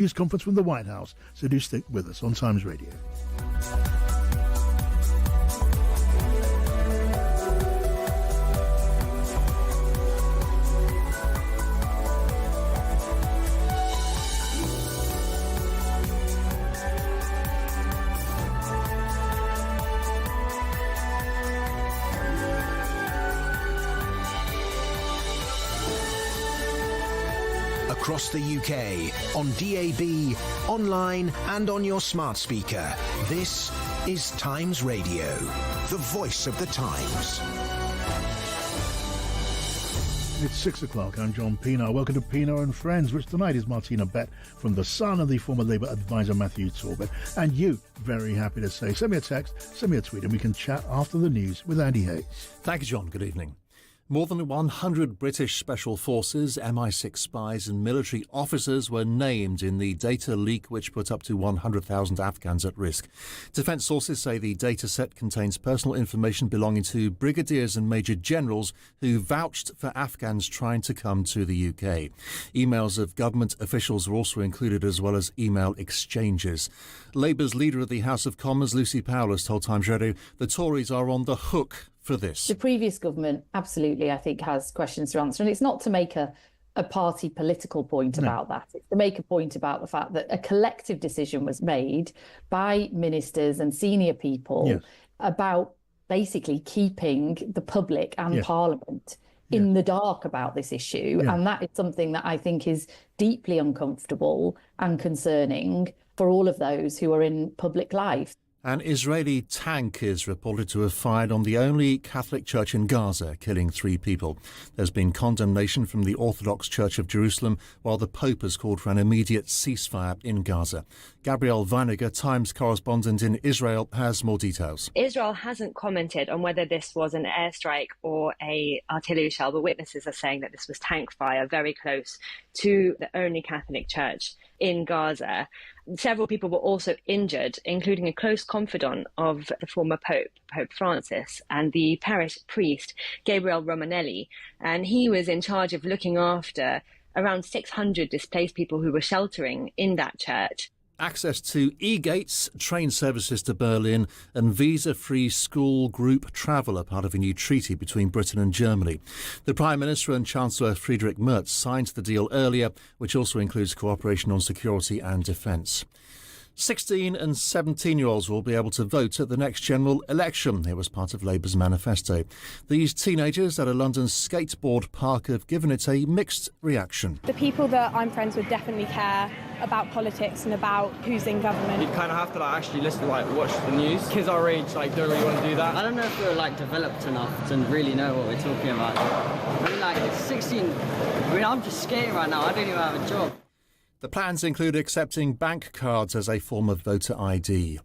news conference from the White House. So do stick with us on Times Radio. Across the UK, on DAB, online and on your smart speaker. This is Times Radio, the voice of the Times. It's 6 o'clock. I'm John Pienaar. Welcome to Pienaar Friends, which tonight is Martina Bet from The Sun and the former Labour advisor Matthew Torbitt. And you, very happy to say, send me a text, send me a tweet, and we can chat after the news with Andy Hayes. Thank you, John. Good evening. More than 100 British Special Forces, MI6 spies and military officers were named in the data leak which put up to 100,000 Afghans at risk. Defence sources say the data set contains personal information belonging to brigadiers and major generals who vouched for Afghans trying to come to the UK. Emails of government officials were also included, as well as email exchanges. Labour's leader of the House of Commons, Lucy Powell, has told Times Radio the Tories are on the hook for this. The previous government absolutely, I think, has questions to answer. And it's not to make a party political point about that. It's to make a point about the fact that a collective decision was made by ministers and senior people about basically keeping the public and Parliament in the dark about this issue. And that is something that I think is deeply uncomfortable and concerning for all of those who are in public life. An Israeli tank is reported to have fired on the only Catholic church in Gaza, killing 3 people. There's been condemnation from the Orthodox Church of Jerusalem, while the Pope has called for an immediate ceasefire in Gaza. Gabrielle Weiniger, Times correspondent in Israel, has more details. Israel hasn't commented on whether this was an airstrike or a artillery shell, but witnesses are saying that this was tank fire very close to the only Catholic church in Gaza. Several people were also injured, including a close confidant of the former Pope, Pope Francis, and the parish priest, Gabriel Romanelli. And he was in charge of looking after around 600 displaced people who were sheltering in that church. Access to e-gates, train services to Berlin and visa-free school group travel are part of a new treaty between Britain and Germany. The Prime Minister and Chancellor Friedrich Merz signed the deal earlier, which also includes cooperation on security and defence. 16 and 17-year-olds will be able to vote at the next general election. It was part of Labour's manifesto. These teenagers at a London skateboard park have given it a mixed reaction. The people that I'm friends with definitely care about politics and about who's in government. You kind of have to actually listen, watch the news. Kids our age don't really want to do that. I don't know if we're developed enough to really know what we're talking about. I mean, it's 16. I'm just skating right now. I don't even have a job. The plans include accepting bank cards as a form of voter ID.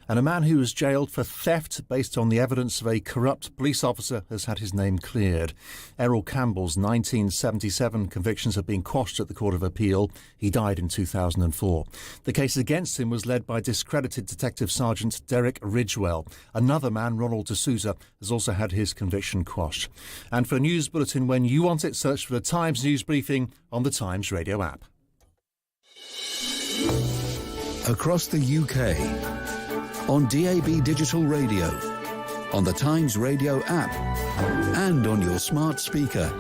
And a man who was jailed for theft based on the evidence of a corrupt police officer has had his name cleared. Errol Campbell's 1977 convictions have been quashed at the Court of Appeal. He died in 2004. The case against him was led by discredited Detective Sergeant Derek Ridgewell. Another man, Ronald D'Souza, has also had his conviction quashed. And for a news bulletin when you want it, search for the Times News Briefing on the Times Radio app. Across the UK, on DAB Digital Radio, on the Times Radio app, and on your smart speaker.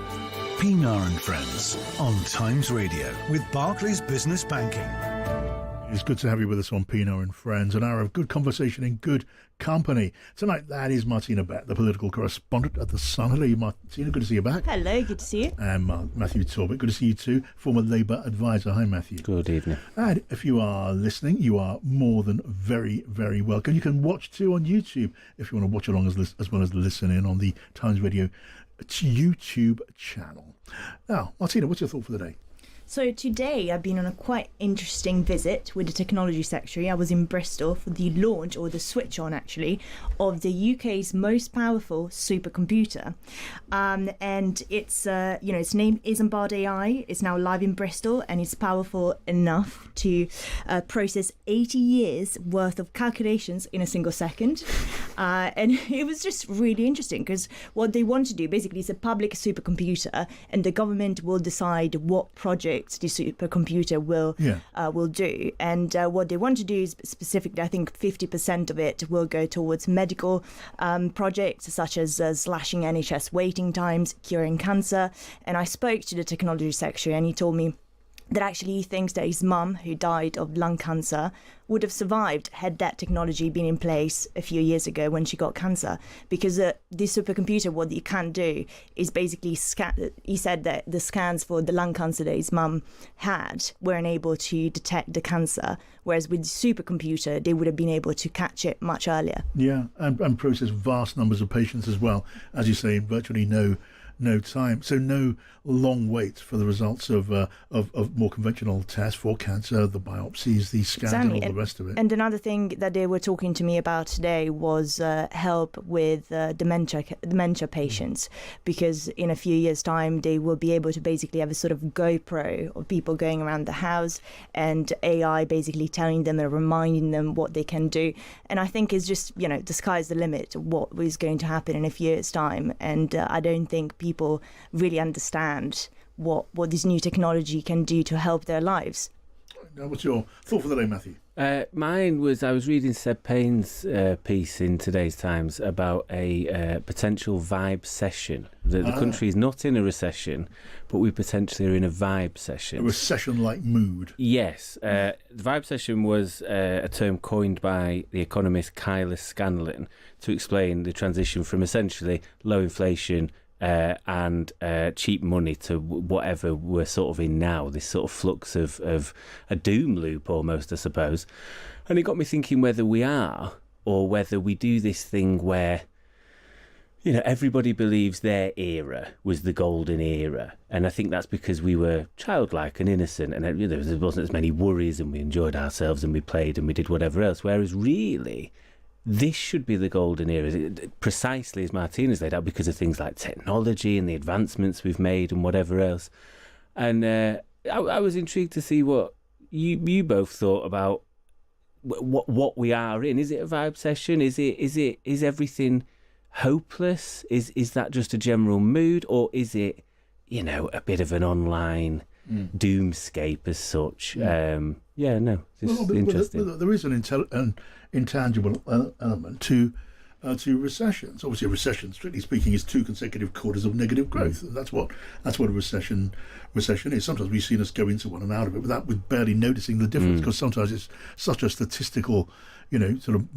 Pienaar and Friends on Times Radio with Barclays Business Banking. It's good to have you with us on Pienaar and Friends, an hour of good conversation in good company. Tonight, that is Martina Bet, the political correspondent at The Sun. Hello, Martina. Good to see you back. Hello, good to see you. And Matthew Torbitt. Good to see you too, former Labour advisor. Hi, Matthew. Good evening. And if you are listening, you are more than very, very welcome. You can watch too on YouTube if you want to watch along as well as listen in on the Times Radio YouTube channel. Now, Martina, what's your thought for the day? So today I've been on a quite interesting visit with the Technology Secretary. I was in Bristol for the launch, or the switch on actually, of the UK's most powerful supercomputer. And it's, its name is Isambard AI. It's now live in Bristol and it's powerful enough to process 80 years worth of calculations in a single second. And it was just really interesting because what they want to do basically is a public supercomputer, and the government will decide what projects the supercomputer will do. And what they want to do is specifically, I think 50% of it will go towards medical projects such as slashing NHS waiting times, curing cancer. And I spoke to the technology secretary, and he told me that actually he thinks that his mum, who died of lung cancer, would have survived had that technology been in place a few years ago when she got cancer. Because this supercomputer, what you can do is basically he said that the scans for the lung cancer that his mum had weren't able to detect the cancer, whereas with the supercomputer, they would have been able to catch it much earlier. Yeah, and process vast numbers of patients as well. As you say, virtually no time, so no long waits for the results of more conventional tests for cancer, the biopsies, the scans, and all the rest of it. And another thing that they were talking to me about today was help with dementia patients, because in a few years' time they will be able to basically have a sort of GoPro of people going around the house, and AI basically telling them and reminding them what they can do. And I think it's just, the sky's the limit of what is going to happen in a few years' time. And I don't think people really understand what this new technology can do to help their lives. Now, what's your thought for the day, Matthew? Mine was, I was reading Seb Payne's piece in today's Times about a potential vibe session. The country is not in a recession, but we potentially are in a vibe session. A recession-like mood. Yes. The vibe session was a term coined by the economist Kyla Scanlon to explain the transition from essentially low inflation and cheap money to whatever we're sort of in now, this sort of flux of a doom loop almost, I suppose. And it got me thinking whether we are, or whether we do this thing where, everybody believes their era was the golden era. And I think that's because we were childlike and innocent, and there wasn't as many worries, and we enjoyed ourselves, and we played, and we did whatever else. Whereas really, this should be the golden era, precisely as Martina's laid out, because of things like technology and the advancements we've made and whatever else. And I was intrigued to see what you both thought about what we are in. Is it a vibe session? Is everything hopeless? Is that just a general mood, or is it a bit of an online doomscape as such? Interesting. There is an intangible element to recessions. Obviously, a recession, strictly speaking, is 2 consecutive quarters of negative growth. That's what a recession is. Sometimes we've seen us go into one and out of it with barely noticing the difference, because sometimes it's such a statistical, sort of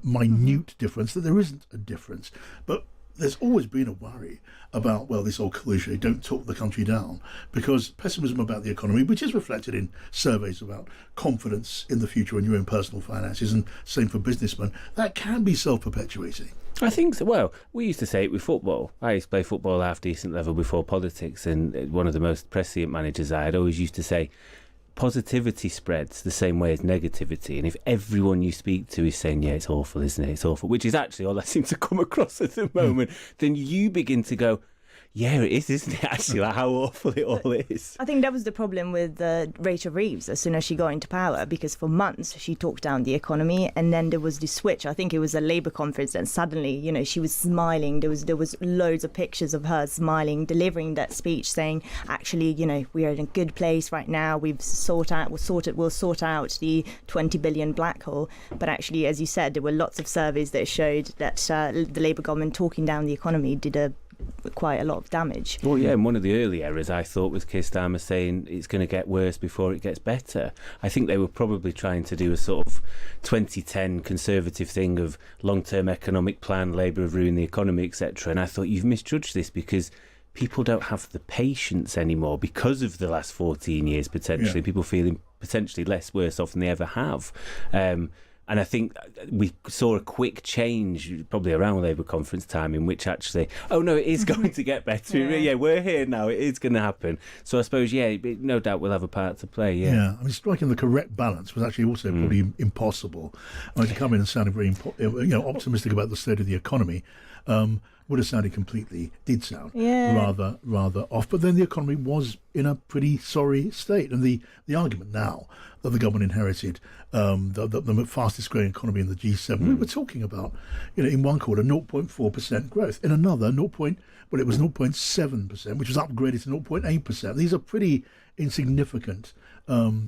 minute difference that there isn't a difference. But there's always been a worry about, this old cliche, don't talk the country down, because pessimism about the economy, which is reflected in surveys about confidence in the future and your own personal finances, and same for businessmen, that can be self-perpetuating. I think so. Well, we used to say it with football. I used to play football at half-decent level before politics, and one of the most prescient managers I had always used to say, positivity spreads the same way as negativity, and if everyone you speak to is saying, it's awful, isn't it, it's awful, which is actually all I seem to come across at the moment, then you begin to go, it is, isn't it, actually, like how awful it all is. I think that was the problem with Rachel Reeves as soon as she got into power, because for months she talked down the economy, and then there was this switch. I think it was a Labour conference, and suddenly, she was smiling. There was loads of pictures of her smiling, delivering that speech, saying, actually, we are in a good place right now. We'll sort out the 20 billion black hole. But actually, as you said, there were lots of surveys that showed that the Labour government talking down the economy did quite a lot of damage. Well, yeah, and one of the early errors I thought was Keir Starmer saying it's going to get worse before it gets better. I think they were probably trying to do a sort of 2010 conservative thing of long-term economic plan, Labour have ruined the economy, etc. And I thought, you've misjudged this, because people don't have the patience anymore because of the last 14 years, potentially. Yeah. People feeling potentially less worse off than they ever have. And I think we saw a quick change, probably around Labour conference time, in which actually, it is going to get better. Yeah, we're here now. It is going to happen. So I suppose, no doubt we'll have a part to play. Yeah. I mean, striking the correct balance was actually also probably impossible. To come in and sound very, optimistic about the state of the economy, did sound rather off. But then the economy was in a pretty sorry state. And the argument now that the government inherited the fastest growing economy in the G7, we were talking about, in one quarter, 0.4% growth. In another, it was 0.7%, which was upgraded to 0.8%. These are pretty insignificant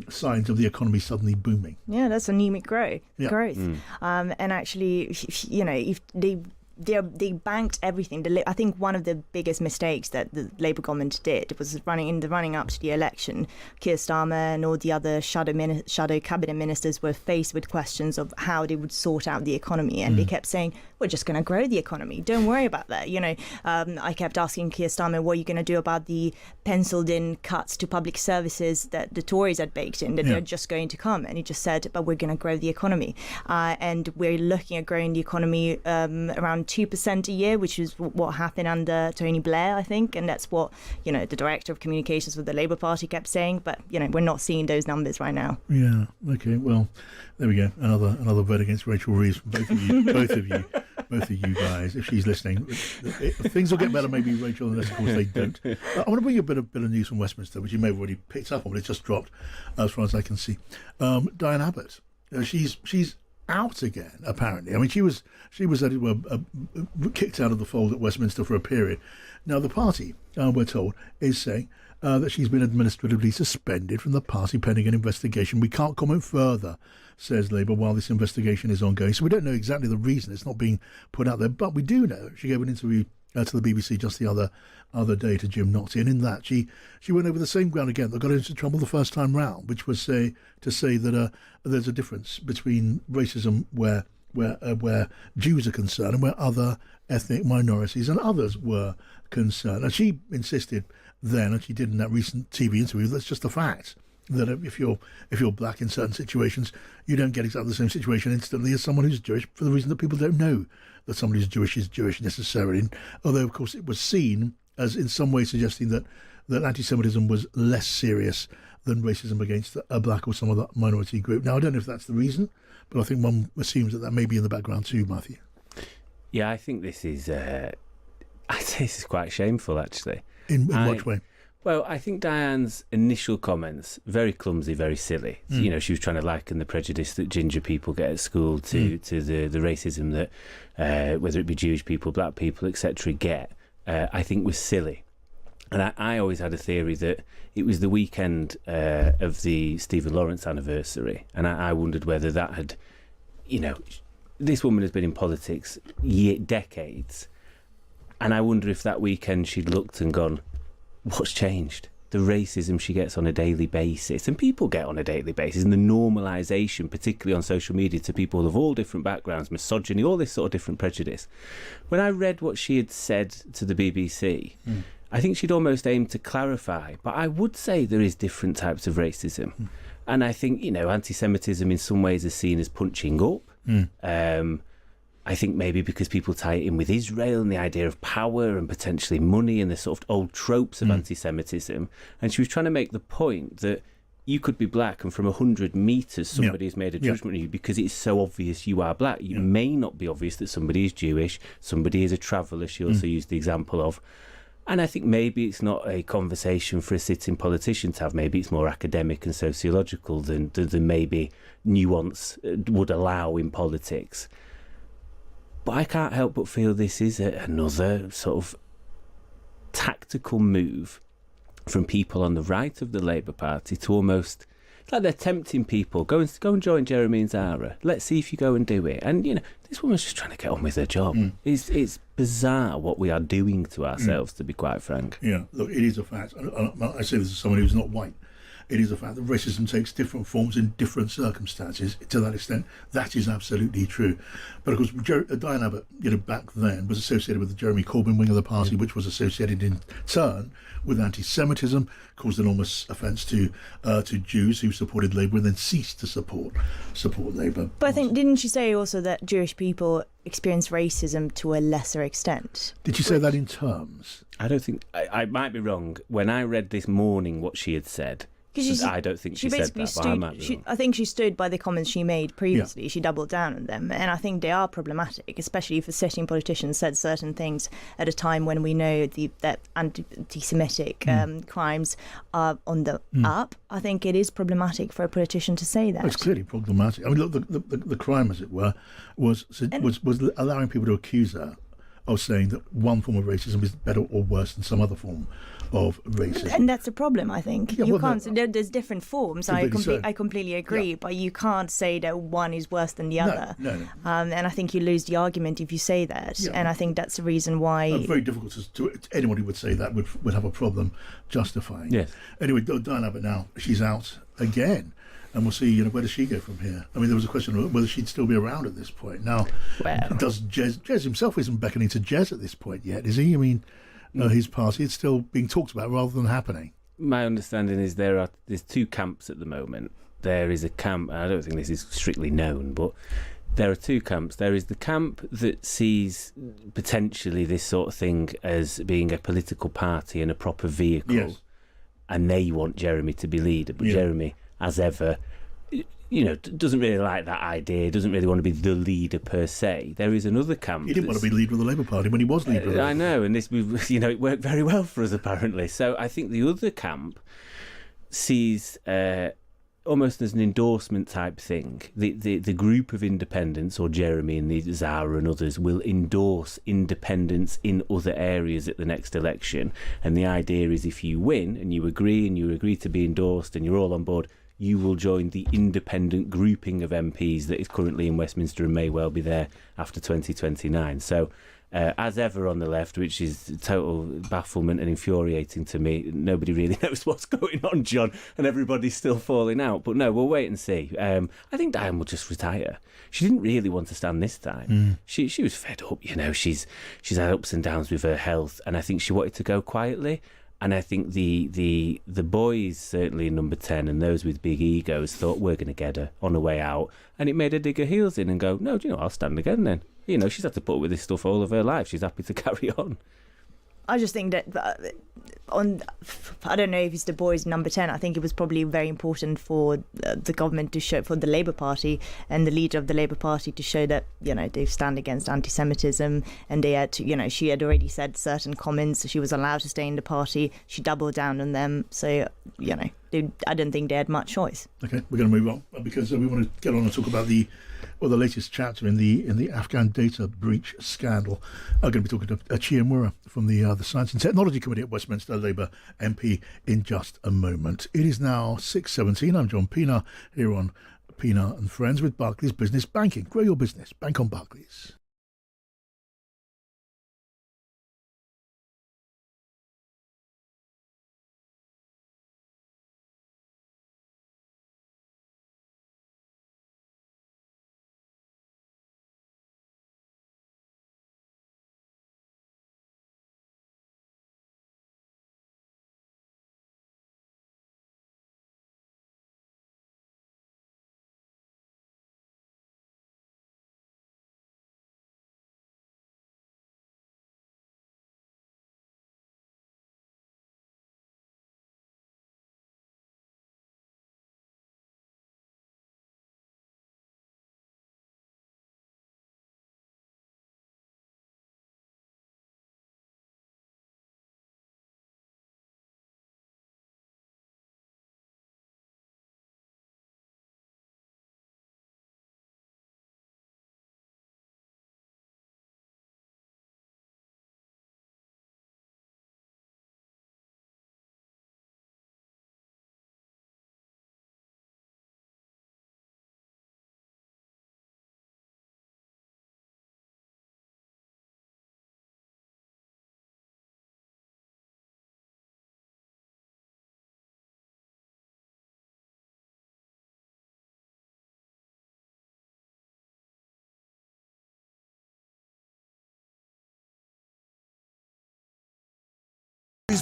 signs of the economy suddenly booming. Yeah, that's anemic growth. And actually, if they banked everything. I think one of the biggest mistakes that the Labour government did was running up to the election. Keir Starmer and all the other shadow cabinet ministers were faced with questions of how they would sort out the economy, and they kept saying, "We're just going to grow the economy. Don't worry about that." I kept asking Keir Starmer, "What are you going to do about the penciled-in cuts to public services that the Tories had baked in? That they're just going to come?" And he just said, "But we're going to grow the economy, and we're looking at growing the economy around 2% a year, which is what happened under Tony Blair, I think, and that's what the director of communications for the Labour Party kept saying. But we're not seeing those numbers right now. Yeah. Okay. Well, there we go. Another vote against Rachel Reeves from both of you guys. If she's listening, things will get better. Maybe Rachel, unless of course they don't. I want to bring you a bit of news from Westminster, which you may have already picked up on, but it's just dropped, as far as I can see. Diane Abbott, she's out again, apparently. I mean, she was as it were kicked out of the fold at Westminster for a period. Now the party, we're told, is saying that she's been administratively suspended from the party pending an investigation. We can't comment further, says Labour, while this investigation is ongoing. So we don't know exactly the reason it's not being put out there, but we do know she gave an interview to the BBC just the other day to Jim Notty, and in that she went over the same ground again that got her into trouble the first time round, which was to say that there's a difference between racism where Jews are concerned and where other ethnic minorities and others were concerned. And she insisted then, and she did in that recent TV interview, that's just a fact, that if you're black in certain situations, you don't get exactly the same situation instantly as someone who's Jewish, for the reason that people don't know that somebody who's Jewish is Jewish necessarily. And although, of course, it was seen as in some way suggesting that anti-Semitism was less serious than racism against a black or some other minority group. Now, I don't know if that's the reason, but I think one assumes that may be in the background too, Matthew. Yeah, I think this is... I'd say this is quite shameful, actually. In what way? Well, I think Diane's initial comments, very clumsy, very silly. She was trying to liken the prejudice that ginger people get at school to the racism that, whether it be Jewish people, black people, etc., get, I think was silly. And I always had a theory that it was the weekend of the Stephen Lawrence anniversary, and I wondered whether that had, this woman has been in politics decades, and I wonder if that weekend she'd looked and gone, what's changed? The racism she gets on a daily basis, and people get on a daily basis, and the normalisation, particularly on social media, to people of all different backgrounds, misogyny, all this sort of different prejudice. When I read what she had said to the BBC, I think she'd almost aimed to clarify, but I would say there is different types of racism. And I think, anti-Semitism in some ways is seen as punching up. I think maybe because people tie it in with Israel and the idea of power and potentially money and the sort of old tropes of anti-Semitism. And she was trying to make the point that you could be black and from 100 metres somebody has made a judgment on you because it's so obvious you are black. You may not be obvious that somebody is Jewish, somebody is a traveller, she also used the example of. And I think maybe it's not a conversation for a sitting politician to have. Maybe it's more academic and sociological than maybe nuance would allow in politics. But I can't help but feel this is another sort of tactical move from people on the right of the Labour Party to almost... It's like they're tempting people. Go and join Jeremy and Zara. Let's see if you go and do it. And, this woman's just trying to get on with her job. It's bizarre what we are doing to ourselves, to be quite frank. Yeah, look, it is a fact. I say this as someone who's not white. It is a fact that racism takes different forms in different circumstances. To that extent, that is absolutely true. But of course, Diane Abbott, back then was associated with the Jeremy Corbyn wing of the party, which was associated in turn with anti-Semitism, caused enormous offence to Jews who supported Labour and then ceased to support Labour. But I think, didn't she say also that Jewish people experience racism to a lesser extent? Did she say that in terms? I don't think... I might be wrong. When I read this morning what she had said, I don't think she said that, but I might be wrong. I think she stood by the comments she made previously. Yeah. She doubled down on them, and I think they are problematic, especially if a sitting politician said certain things at a time when we know that anti-Semitic crimes are on the up. I think it is problematic for a politician to say that. It's clearly problematic. I mean, look, the crime, as it were, was allowing people to accuse her of saying that one form of racism is better or worse than some other form of racism. And that's a problem, I think. Yeah, you can't. There's different forms. I completely agree, yeah. But you can't say that one is worse than the other. No. And I think you lose the argument if you say that. Yeah. And I think that's the reason why. It's very difficult to anyone who would say that would have a problem justifying. Yes. Anyway, Diane Abbott now, she's out again. And we'll see, where does she go from here? I mean, there was a question of whether she'd still be around at this point. Now, does Jez himself isn't beckoning to Jez at this point yet, is he? I mean, his party is still being talked about rather than happening. My understanding is there's two camps at the moment. There is a camp, I don't think this is strictly known, but there are two camps. There is the camp that sees potentially this sort of thing as being a political party and a proper vehicle. Yes. And they want Jeremy to be leader, but Jeremy, as ever, doesn't really like that idea, doesn't really want to be the leader per se. There is another camp. He didn't want to be leader of the Labour Party when he was leader. I know, and this, it worked very well for us apparently. So I think the other camp sees almost as an endorsement type thing. The group of independents, or Jeremy and the Zara and others, will endorse independents in other areas at the next election. And the idea is if you win and you agree to be endorsed and you're all on board, you will join the independent grouping of MPs that is currently in Westminster and may well be there after 2029. So, as ever on the left, which is total bafflement and infuriating to me, nobody really knows what's going on, John, and everybody's still falling out. But no, we'll wait and see. I think Diane will just retire. She didn't really want to stand this time. She was fed up, She's had ups and downs with her health, and I think she wanted to go quietly. And I think the boys, certainly in number 10, and those with big egos, thought we're going to get her on her way out. And it made her dig her heels in and go, no, I'll stand again then. She's had to put up with this stuff all of her life. She's happy to carry on. I just think that I don't know if it's the boys number 10. I think it was probably very important for the government to show, for the Labour Party and the leader of the Labour Party to show that, they stand against anti-Semitism, and they had to, she had already said certain comments. She was allowed to stay in the party. She doubled down on them. So, I don't think they had much choice. Okay, we're going to move on because we want to get on and talk about the latest chapter in the Afghan data breach scandal. I'm going to be talking to Chia Mura from the Science and Technology Committee at Westminster, Labour MP, in just a moment. It is now 6:17. I'm John Pienaar here on Pienaar and Friends with Barclays Business Banking. Grow your business. Bank on Barclays.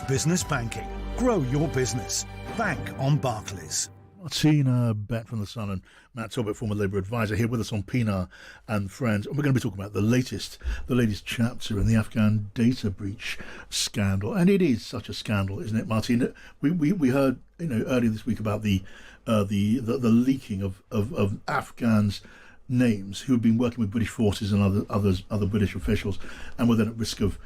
Business banking. Grow your business. Bank on Barclays. Pienaar Bet from the Sun and Matt Torbitt, former Labour advisor, here with us on Pienaar and Friends. And we're going to be talking about the latest chapter in the Afghan data breach scandal. And it is such a scandal, isn't it, Martin? We heard earlier this week about the leaking of Afghans' names who had been working with British forces and other British officials, and were then at risk of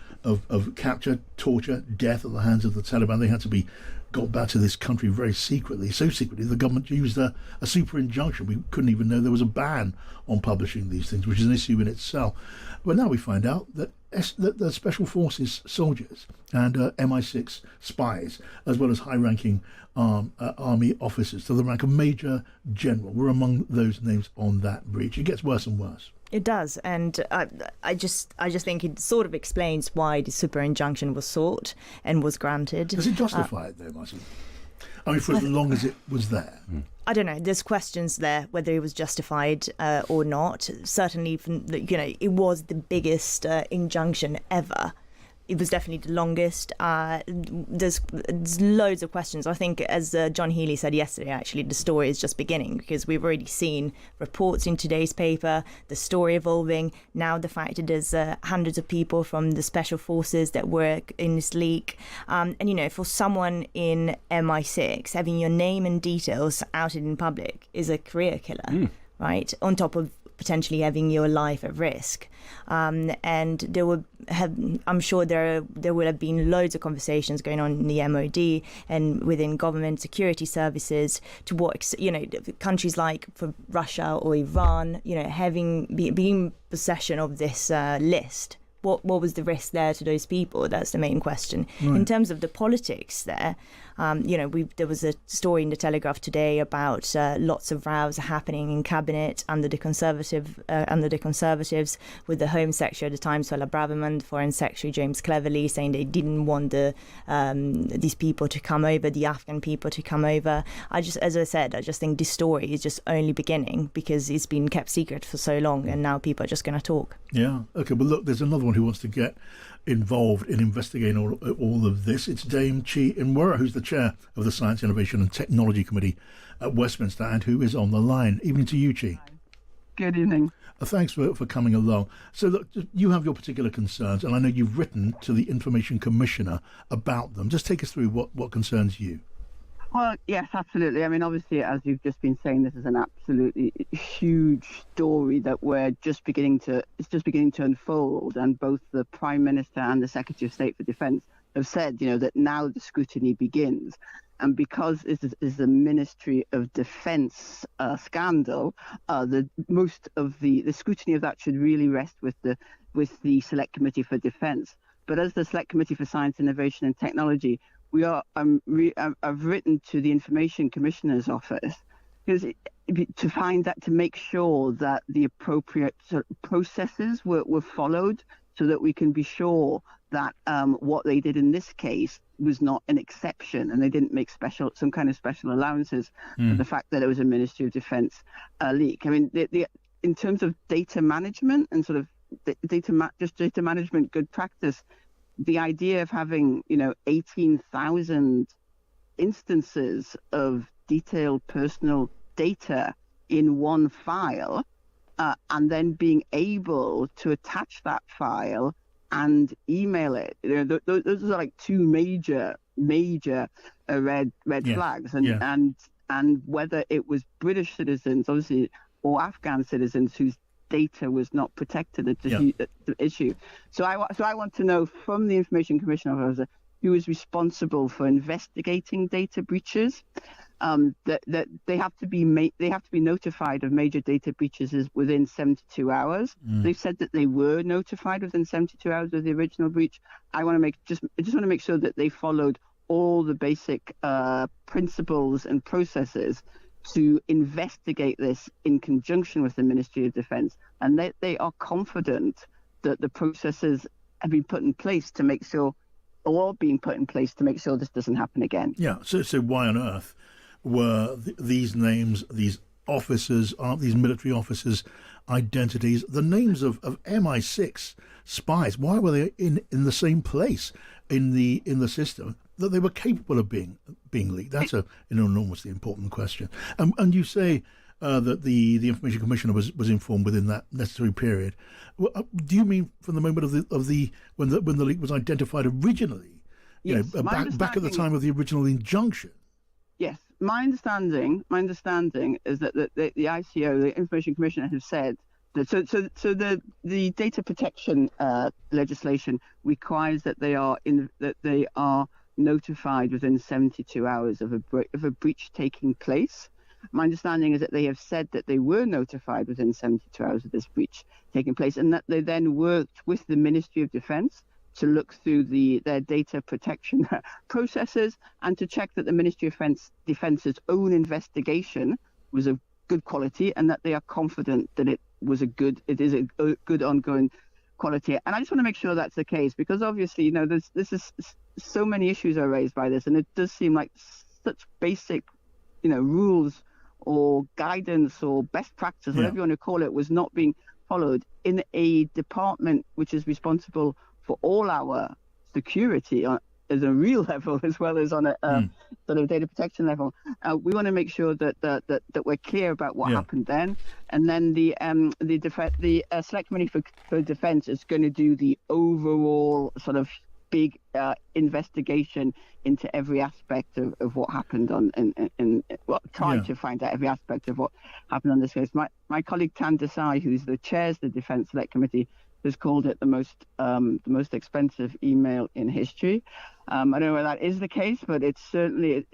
capture, torture, death at the hands of the Taliban. They had to be got back to this country very secretly, so secretly the government used a super injunction. We couldn't even know there was a ban on publishing these things, which is an issue in itself. But now we find out that the Special Forces soldiers and MI6 spies, as well as high-ranking army officers to the rank of Major General, were among those names on that breach. It gets worse and worse. It does, and I just think it sort of explains why the super injunction was sought and was granted. Does it justify it, though, Martin? I mean, for as long as it was there. I don't know. There's questions there whether it was justified or not. Certainly, it was the biggest injunction ever. It was definitely the longest. There's loads of questions. I think, as John Healy said yesterday, actually, the story is just beginning, because we've already seen reports in today's paper, the story evolving. Now the fact that there's hundreds of people from the special forces that work in this leak. And, for someone in MI6, having your name and details outed in public is a career killer, right? On top of potentially having your life at risk. And I'm sure there will have been loads of conversations going on in the MOD and within government security services to what, countries like for Russia or Iran, being in possession of this list. What was the risk there to those people? That's the main question. Right. In terms of the politics there, there was a story in the Telegraph today about lots of rows happening in cabinet under the Conservatives, with the Home Secretary at the time, Suella Braverman, Foreign Secretary James Cleverly, saying they didn't want these people to come over, the Afghan people to come over. As I said, I just think this story is just only beginning, because it's been kept secret for so long, and now people are just going to talk. Yeah. Okay. Well, look, there's another one who wants to get involved in investigating all of this. It's Dame Chi Inwera, who's the chair of the Science, Innovation and Technology Committee at Westminster, and who is on the line. Evening to you, Chi. Good evening. Thanks for coming along. So look, you have your particular concerns, and I know you've written to the Information Commissioner about them. Just take us through what concerns you. Well, yes, absolutely. I mean, obviously, as you've just been saying, this is an absolutely huge story that it's just beginning to unfold. And both the Prime Minister and the Secretary of State for Defence have said, that now the scrutiny begins. And because this is the Ministry of Defence scandal, most of the scrutiny of that should really rest with the Select Committee for Defence. But as the Select Committee for Science, Innovation and Technology, I've written to the Information Commissioner's office to make sure that the appropriate sort of processes were followed, so that we can be sure that what they did in this case was not an exception, and they didn't make some kind of special allowances for the fact that it was a Ministry of Defence leak. I mean, in terms of data management and sort of data management good practice, the idea of having 18,000 instances of detailed personal data in one file, and then being able to attach that file and email it, those are like two major red flags, and whether it was British citizens, obviously, or Afghan citizens whose data was not protected at the issue. So I want to know from the Information Commissioner who is responsible for investigating data breaches. That they have to be notified of major data breaches within 72 hours. They've said that they were notified within 72 hours of the original breach. I just want to make sure that they followed all the basic principles and processes to investigate this in conjunction with the Ministry of Defence, and that they are confident that the processes have been put in place to make sure, or being put in place to make sure this doesn't happen again. Yeah. So why on earth were these names, these officers, these military officers' identities, the names of MI6 spies? Why were they in the same place in the system? that they were capable of being leaked? That's an enormously important question. And you say that the Information Commissioner was informed within that necessary period. Do you mean from the moment of the when the leak was identified originally? Yes, Back at the time of the original injunction. Yes, my understanding is that the ICO, the Information Commissioner, has said that. So the data protection legislation requires that they are notified within 72 hours of a breach taking place. My understanding is that they have said that they were notified within 72 hours of this breach taking place, and that they then worked with the Ministry of Defence to look through their data protection processes and to check that the Ministry of Defence's own investigation was of good quality, and that they are confident that it is a good ongoing quality. And I just want to make sure that's the case, because obviously, so many issues are raised by this, and it does seem like such basic, rules or guidance or best practice, whatever you want to call it, was not being followed in a department which is responsible for all our security as a real level, as well as on a sort of data protection level. We want to make sure that we're clear about what happened then, and then the Select Committee for Defence is going to do the overall sort of big investigation into every aspect of what happened trying to find out every aspect of what happened on this case. My colleague Tan Desai, who's the chairs the Defence Select Committee, has called it the most expensive email in history. I don't know whether that is the case, but it's certainly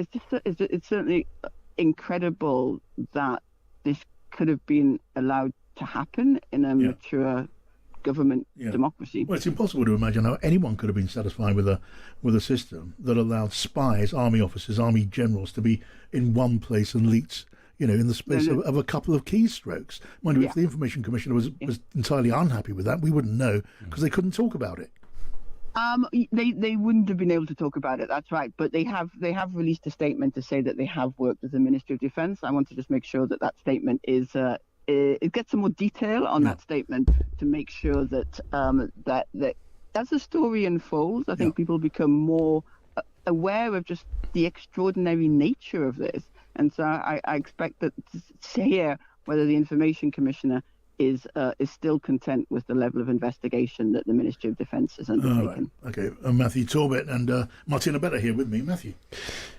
incredible that this could have been allowed to happen in a mature government democracy. Well, it's impossible to imagine how anyone could have been satisfied with a system that allowed spies, army officers, army generals to be in one place and leaked, in the space of a couple of keystrokes. Mind you, if the Information Commissioner was entirely unhappy with that, we wouldn't know, because they couldn't talk about it. They wouldn't have been able to talk about it. That's right. But they have released a statement to say that they have worked with the Ministry of Defence. I want to just make sure that statement is it gets some more detail on that statement to make sure that that as the story unfolds, I think people become more aware of just the extraordinary nature of this. And so I expect that to hear whether the Information Commissioner is still content with the level of investigation that the Ministry of Defence has undertaken. Right. Okay, Matthew Torbitt and Martina Bet are here with me. Matthew.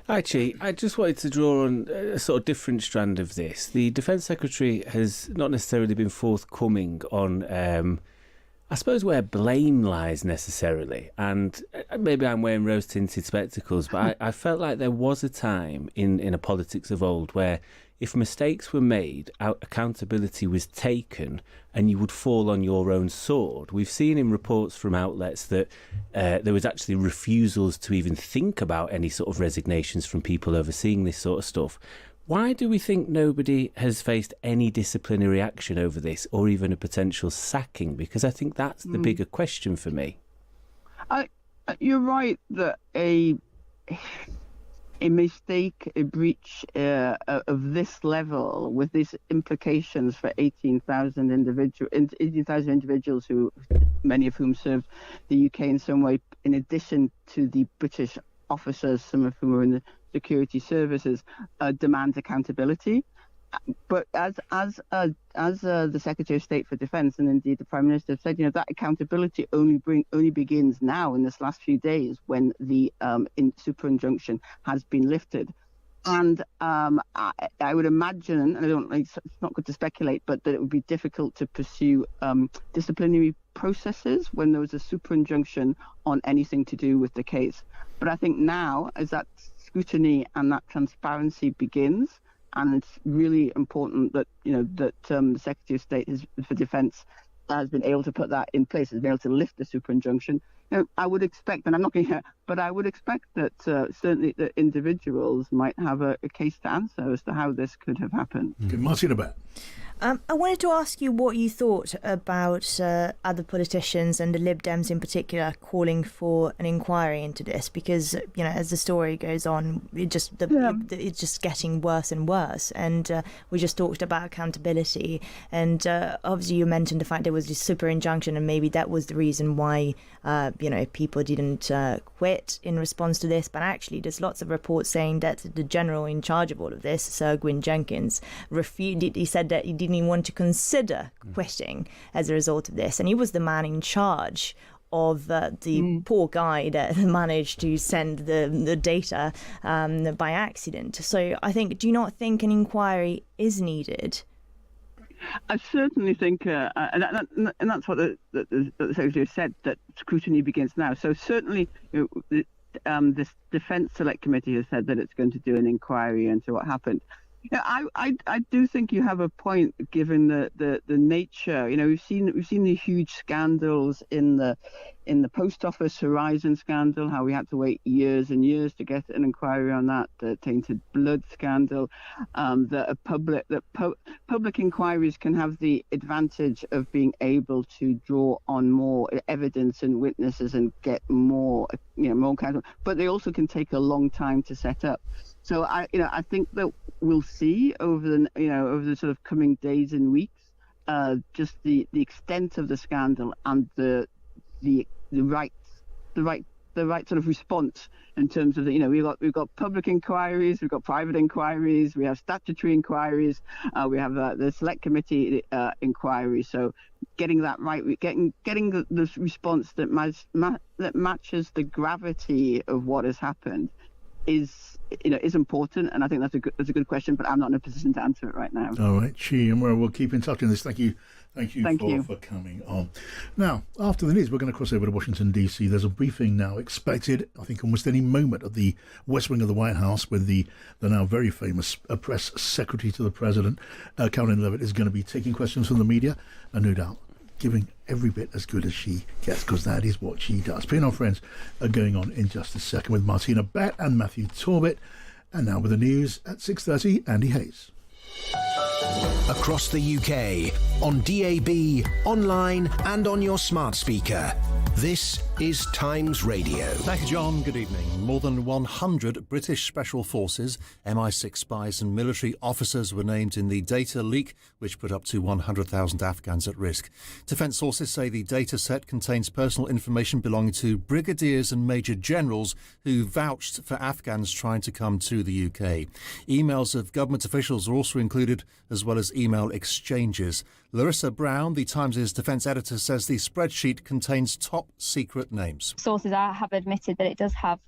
Actually, I just wanted to draw on a sort of different strand of this. The Defence Secretary has not necessarily been forthcoming on, I suppose, where blame lies necessarily. And maybe I'm wearing rose-tinted spectacles, but I felt like there was a time in a politics of old where if mistakes were made, accountability was taken and you would fall on your own sword. We've seen in reports from outlets that there was actually refusals to even think about any sort of resignations from people overseeing this sort of stuff. Why do we think nobody has faced any disciplinary action over this, or even a potential sacking? Because I think that's the bigger question for me. You're right that a mistake, a breach of this level, with these implications for 18,000 individuals, who many of whom served the UK in some way, in addition to the British officers, some of whom are in the security services, demands accountability. But as the Secretary of State for Defence and indeed the Prime Minister have said, that accountability only begins now in this last few days when the super injunction has been lifted. And I would imagine, and it's not good to speculate, but that it would be difficult to pursue disciplinary processes when there was a super injunction on anything to do with the case. But I think now, as that scrutiny and that transparency begins, and it's really important that the Secretary of State for Defence has been able to put that in place, has been able to lift the super injunction. I would expect, and I'm not going to, but I would expect that certainly the individuals might have a case to answer as to how this could have happened. Okay, Martina Bet. I wanted to ask you what you thought about other politicians and the Lib Dems in particular calling for an inquiry into this, because as the story goes on, it's just getting worse and worse. And we just talked about accountability, and obviously you mentioned the fact there was this super injunction, and maybe that was the reason why people didn't quit. bit in response to this, but actually there's lots of reports saying that the general in charge of all of this, Sir Gwyn Jenkins, he said that he didn't even want to consider quitting as a result of this. And he was the man in charge of the poor guy that managed to send the data by accident. So I think, do you not think an inquiry is needed? I certainly think, and that's what the Secretary said, that scrutiny begins now. So certainly, this Defence Select Committee has said that it's going to do an inquiry into what happened. Yeah, I do think you have a point, given the nature. We've seen the huge scandals in the Post Office Horizon scandal, how we had to wait years and years to get an inquiry on that. The tainted blood scandal, public inquiries can have the advantage of being able to draw on more evidence and witnesses and get more accountable, but they also can take a long time to set up. So I think that we'll see over the sort of coming days and weeks, just the extent of the scandal and the right sort of response in terms of we've got public inquiries, we've got private inquiries, we have statutory inquiries, we have the select committee inquiry. So getting that right, getting the response that matches the gravity of what has happened is important, and I think that's a good question, but I'm not in a position to answer it right now. All right, Chi, and we'll keep in touch on this. Thank you for coming on. Now, after the news, we're going to cross over to Washington DC. There's a briefing now expected, I think, almost any moment, at the West Wing of the White House, with the now very famous press secretary to the president, Caroline Leavitt, is going to be taking questions from the media, and no doubt giving every bit as good as she gets, because that is what she does. Pienaar Friends are going on in just a second with Martina Bet and Matthew Torbitt. And now with the news at 6:30, Andy Hayes. Across the UK, on DAB, online and on your smart speaker. This is Times Radio. Thank you, John. Good evening. More than 100 British Special Forces, MI6 spies and military officers were named in the data leak, which put up to 100,000 Afghans at risk. Defence sources say the data set contains personal information belonging to brigadiers and major generals who vouched for Afghans trying to come to the UK. Emails of government officials are also included, as well as email exchanges. Larissa Brown, the Times' defence editor, says the spreadsheet contains top-secret names. Sources have admitted that it does have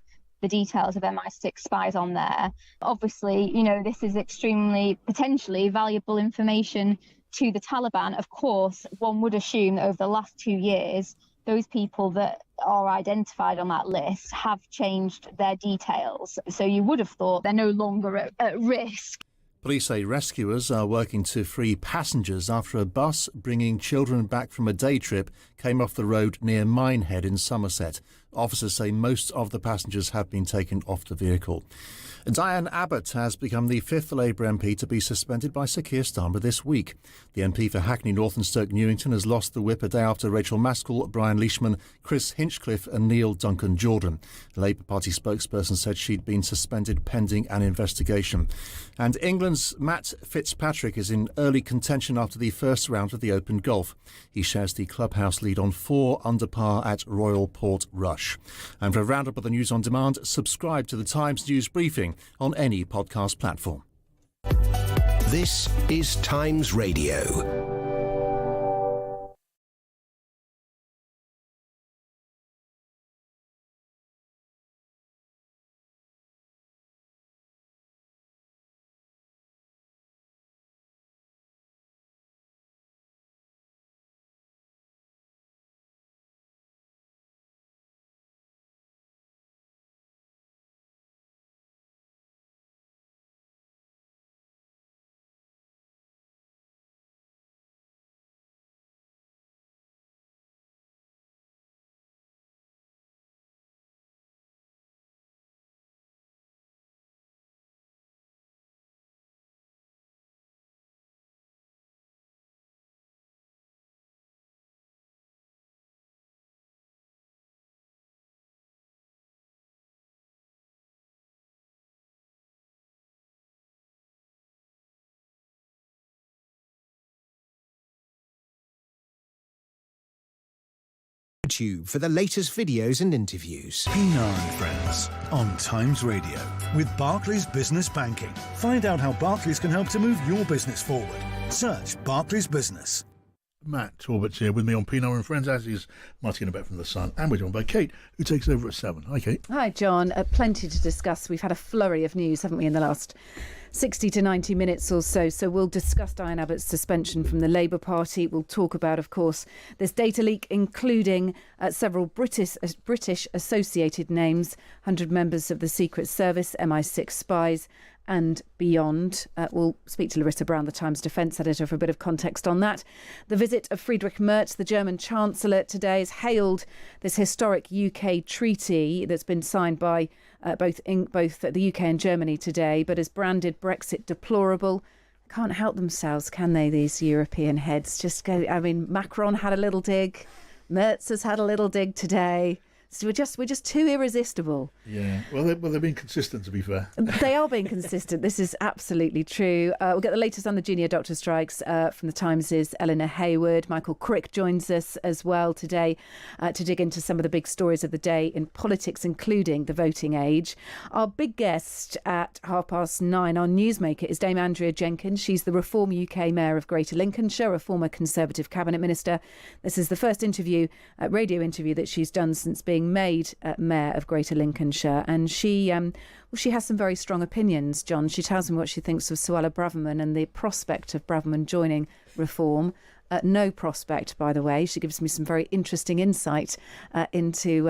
the details of MI6 spies on there. Obviously, this is extremely potentially valuable information to the Taliban. Of course, one would assume that over the last 2 years, those people that are identified on that list have changed their details. So you would have thought they're no longer at risk. Police say rescuers are working to free passengers after a bus bringing children back from a day trip came off the road near Minehead in Somerset. Officers say most of the passengers have been taken off the vehicle. Diane Abbott has become the fifth Labour MP to be suspended by Sir Keir Starmer this week. The MP for Hackney North and Stoke Newington has lost the whip a day after Rachel Maskell, Brian Leishman, Chris Hinchcliffe and Neil Duncan Jordan. The Labour Party spokesperson said she'd been suspended pending an investigation. And England's Matt Fitzpatrick is in early contention after the first round of the Open Golf. He shares the clubhouse lead on 4 under par at Royal Port Rush. And for a roundup of the news on demand, subscribe to the Times News Briefing on any podcast platform. This is Times Radio. YouTube for the latest videos and interviews. Pienaar Friends on Times Radio with Barclays Business Banking. Find out how Barclays can help to move your business forward. Search Barclays Business. Matt Torbitt's here with me on Pienaar and Friends, as is Martina Bet from The Sun. And we're joined by Kate, who takes over at 7. Hi, Kate. Hi, John. Plenty to discuss. We've had a flurry of news, haven't we, in the last 60 to 90 minutes or so. So we'll discuss Diane Abbott's suspension from the Labour Party. We'll talk about, of course, this data leak, including several British associated names, 100 members of the Secret Service, MI6 spies, and beyond. We'll speak to Larissa Brown, the Times defence editor, for a bit of context on that. The visit of Friedrich Merz, the German Chancellor, today has hailed this historic UK treaty that's been signed by both the UK and Germany today, but has branded Brexit deplorable. Can't help themselves, can they, these European heads? Just go. I mean, Macron had a little dig. Merz has had a little dig today. So we're just too irresistible. Yeah. Well, they're being consistent, to be fair. They are being consistent. This is absolutely true. We'll get the latest on the junior doctor strikes from the Times' Eleanor Hayward. Michael Crick joins us as well today to dig into some of the big stories of the day in politics, including the voting age. Our big guest at 9:30, our newsmaker, is Dame Andrea Jenkins. She's the Reform UK Mayor of Greater Lincolnshire, a former Conservative Cabinet Minister. This is the first radio interview that she's done since being made Mayor of Greater Lincolnshire, and she has some very strong opinions, John. She tells me what she thinks of Suella Braverman and the prospect of Braverman joining Reform. No prospect, by the way. She gives me some very interesting insight into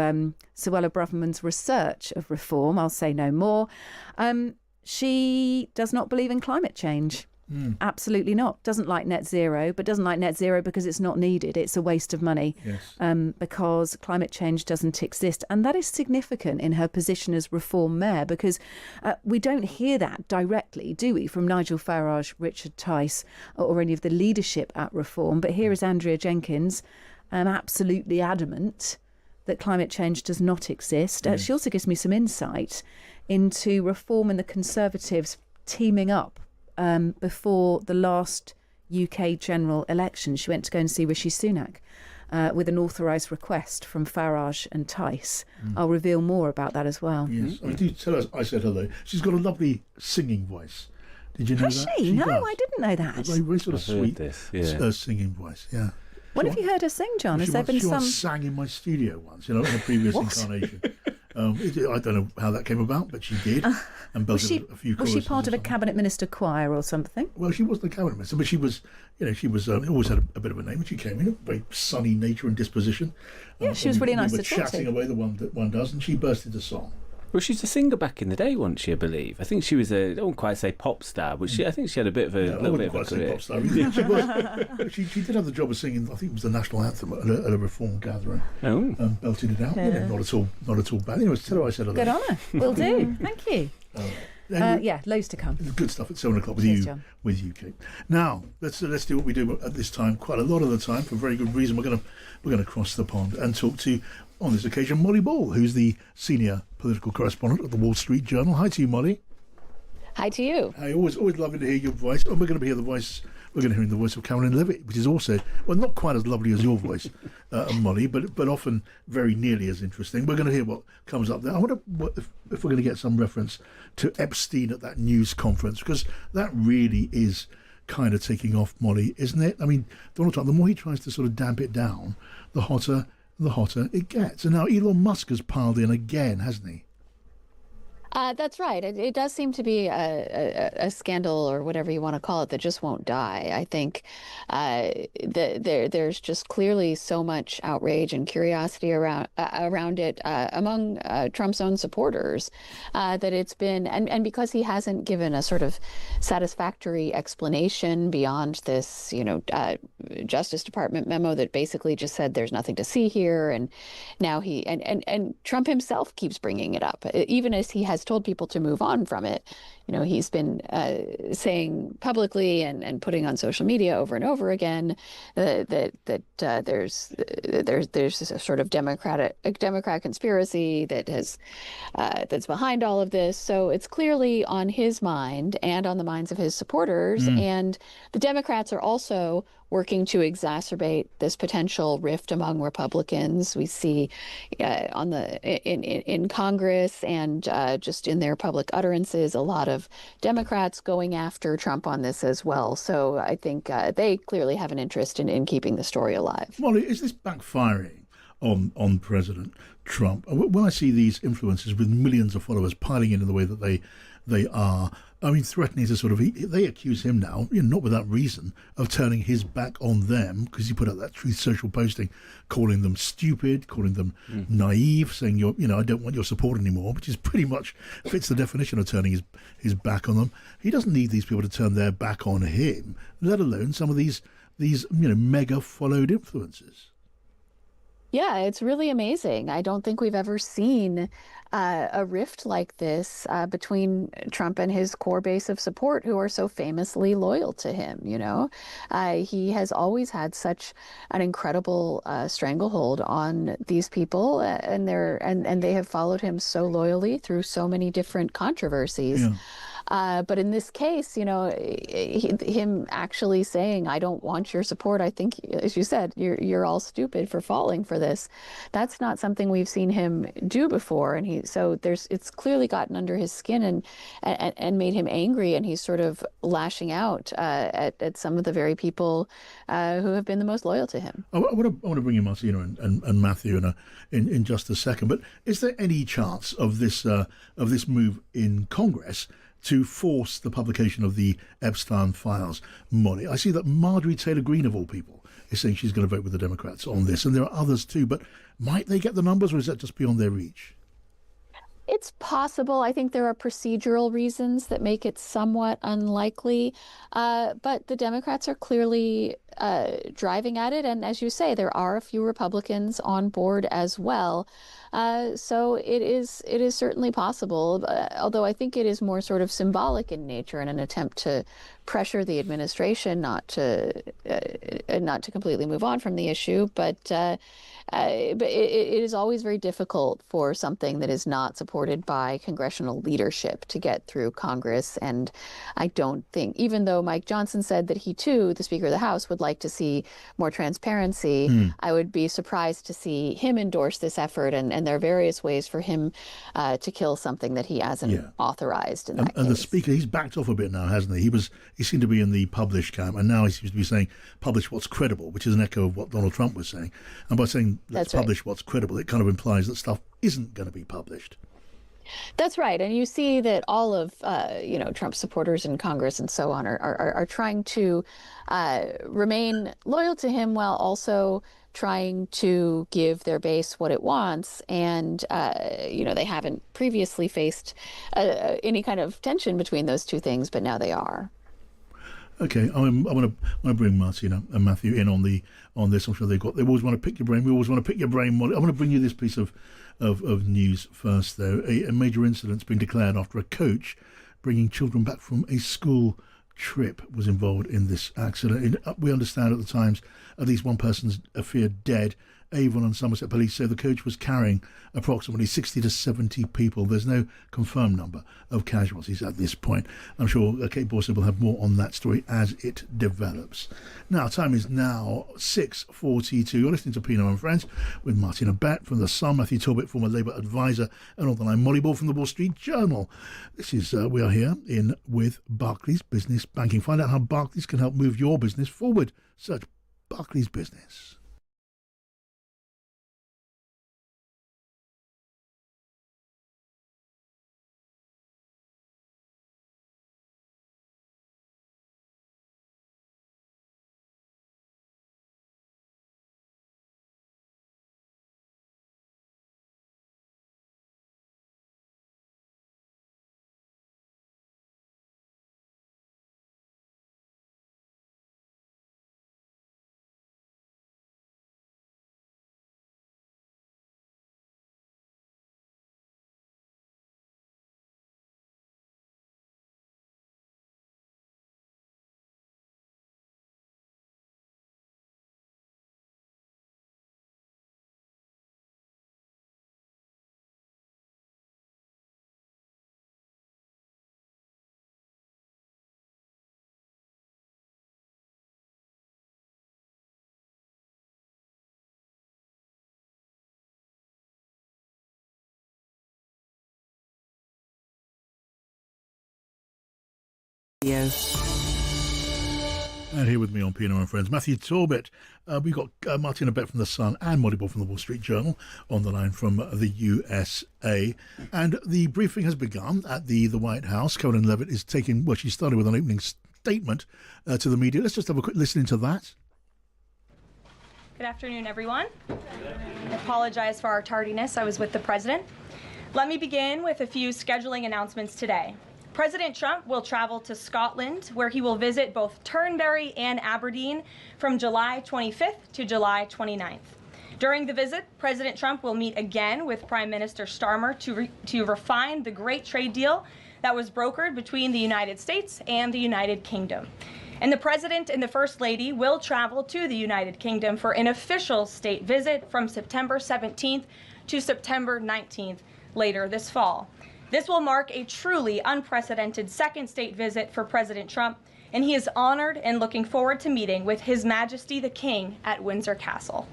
Suella Braverman's research of Reform. I'll say no more. She does not believe in climate change. Absolutely not. Doesn't like net zero, but doesn't like net zero because it's not needed. It's a waste of money. Yes. Because climate change doesn't exist. And that is significant in her position as Reform Mayor, because we don't hear that directly, do we, from Nigel Farage, Richard Tice, or any of the leadership at Reform. But here is Andrea Jenkins, absolutely adamant that climate change does not exist. She also gives me some insight into Reform and the Conservatives teaming up before the last UK general election. She went to go and see Rishi Sunak with an authorised request from Farage and Tice. I'll reveal more about that as well. Yes. Do tell us I said hello. She's got a lovely singing voice. Did you know Has that? she? No, does. I didn't know that. A very sort of sweet this, singing voice, yeah. When have you heard her sing, John? Has there been she some... once sang in my studio once, in a previous incarnation. I don't know how that came about, but she did, and belted a few choruses. Was she part of a cabinet minister choir or something? Well, she wasn't a cabinet minister, but she was. Always had a bit of a name when she came in. A very sunny nature and disposition. Yeah, she was really nice to talk to. We were chatting away the one that one does, and she burst into song. Well, she was a singer back in the day, wasn't she, I believe? I think she was I don't quite say pop star, but I think she had a bit of a little bit of a career. Pop star. She did have the job of singing, I think it was the national anthem at a Reform gathering. Oh. Belted it out. Yeah. Not at all bad. Anyway, tell her I said hello. Good honour. Will do. Thank you. Loads to come. Good stuff at 7 o'clock with you, Kate. Now let's do what we do at this time quite a lot of the time for a very good reason. We're going to cross the pond and talk to, on this occasion, Molly Ball, who's the senior political correspondent at the Wall Street Journal. Hi to you, Molly. Hi to you. Hey, always lovely to hear your voice. And we're going to hear the voice of Caroline Levitt, which is also, well, not quite as lovely as your voice, Molly, but often very nearly as interesting. We're going to hear what comes up there. I wonder if we're going to get some reference to Epstein at that news conference, because that really is kind of taking off, Molly, isn't it? I mean, Donald Trump, the more he tries to sort of damp it down, the hotter it gets. And now Elon Musk has piled in again, hasn't he? That's right. It does seem to be a scandal, or whatever you want to call it, that just won't die. I think there's just clearly so much outrage and curiosity around it among Trump's own supporters that it's been, and because he hasn't given a sort of satisfactory explanation beyond this, Justice Department memo that basically just said there's nothing to see here, and now and Trump himself keeps bringing it up, even as he has told people to move on from it. he's been saying publicly and putting on social media over and over again that there's a sort of Democrat conspiracy that's behind all of this. So it's clearly on his mind and on the minds of his supporters. And the Democrats are also working to exacerbate this potential rift among Republicans. We see in Congress and just in their public utterances, a lot of Democrats going after Trump on this as well. So I think they clearly have an interest in keeping the story alive. Molly, is this backfiring on President Trump? When I see these influencers with millions of followers piling in the way that they are, I mean, threatening to sort of, they accuse him now, not without reason, of turning his back on them, because he put out that Truth Social posting calling them stupid, calling them naive, saying, I don't want your support anymore, which is pretty much fits the definition of turning his back on them. He doesn't need these people to turn their back on him, let alone some of these mega followed influencers. Yeah, it's really amazing. I don't think we've ever seen a rift like this between Trump and his core base of support who are so famously loyal to him. He has always had such an incredible stranglehold on these people, and they have followed him so loyally through so many different controversies. Yeah. But in this case, him actually saying, "I don't want your support. I think, as you said, you're all stupid for falling for this." That's not something we've seen him do before, and it's clearly gotten under his skin and made him angry, and he's sort of lashing out at some of the very people who have been the most loyal to him. I want to bring in Martina and Matthew in just a second, but is there any chance of this move in Congress to force the publication of the Epstein Files? Molly, I see that Marjorie Taylor Greene, of all people, is saying she's going to vote with the Democrats on this, and there are others too, but might they get the numbers, or is that just beyond their reach? It's possible. I think there are procedural reasons that make it somewhat unlikely, but the Democrats are clearly driving at it. And as you say, there are a few Republicans on board as well. So it is certainly possible, although I think it is more sort of symbolic in nature in an attempt to pressure the administration not to completely move on from the issue. But it is always very difficult for something that is not supported by congressional leadership to get through Congress. And I don't think, even though Mike Johnson said that he too, the Speaker of the House, would like to see more transparency, I would be surprised to see him endorse this effort. And there are various ways for him to kill something that he hasn't authorized in that case. And the Speaker, he's backed off a bit now, hasn't he? He seemed to be in the publish camp, and now he seems to be saying publish what's credible, which is an echo of what Donald Trump was saying. And by saying let's publish what's credible, it kind of implies that stuff isn't going to be published. That's right. And you see that all of, Trump supporters in Congress and so on are trying to remain loyal to him while also trying to give their base what it wants. And, they haven't previously faced any kind of tension between those two things, but now they are. Okay, I want to bring Martina and Matthew in on this. I'm sure they always want to pick your brain. We always want to pick your brain, Molly. I want to bring you this piece of news first, though. A major incident's been declared after a coach bringing children back from a school trip was involved in this accident. We understand at the Times at least one person's feared dead. Avon and Somerset police say the coach was carrying approximately 60 to 70 people. There's no confirmed number of casualties at this point. I'm sure Kate Borson will have more on that story as it develops. Now, time is now 6:42. You're listening to Pienaar and Friends with Martina Bet from The Sun, Matthew Torbitt, former Labour advisor, and on the line, Molly Ball from the Wall Street Journal. We are here with Barclays Business Banking. Find out how Barclays can help move your business forward. Search Barclays Business. And here with me on Pienaar Friends, Matthew Torbitt. We've got Martina Bet from The Sun and Molly Ball from The Wall Street Journal on the line from the USA. And the briefing has begun at the White House. Caroline Levitt is taking, well, she started with an opening statement to the media. Let's just have a quick listen into that. Good afternoon, everyone. I apologize for our tardiness. I was with the president. Let me begin with a few scheduling announcements today. President Trump will travel to Scotland, where he will visit both Turnberry and Aberdeen from July 25th to July 29th. During the visit, President Trump will meet again with Prime Minister Starmer to refine the great trade deal that was brokered between the United States and the United Kingdom. And the President and the First Lady will travel to the United Kingdom for an official state visit from September 17th to September 19th later this fall. This will mark a truly unprecedented second state visit for President Trump, and he is honored and looking forward to meeting with His Majesty the King at Windsor Castle.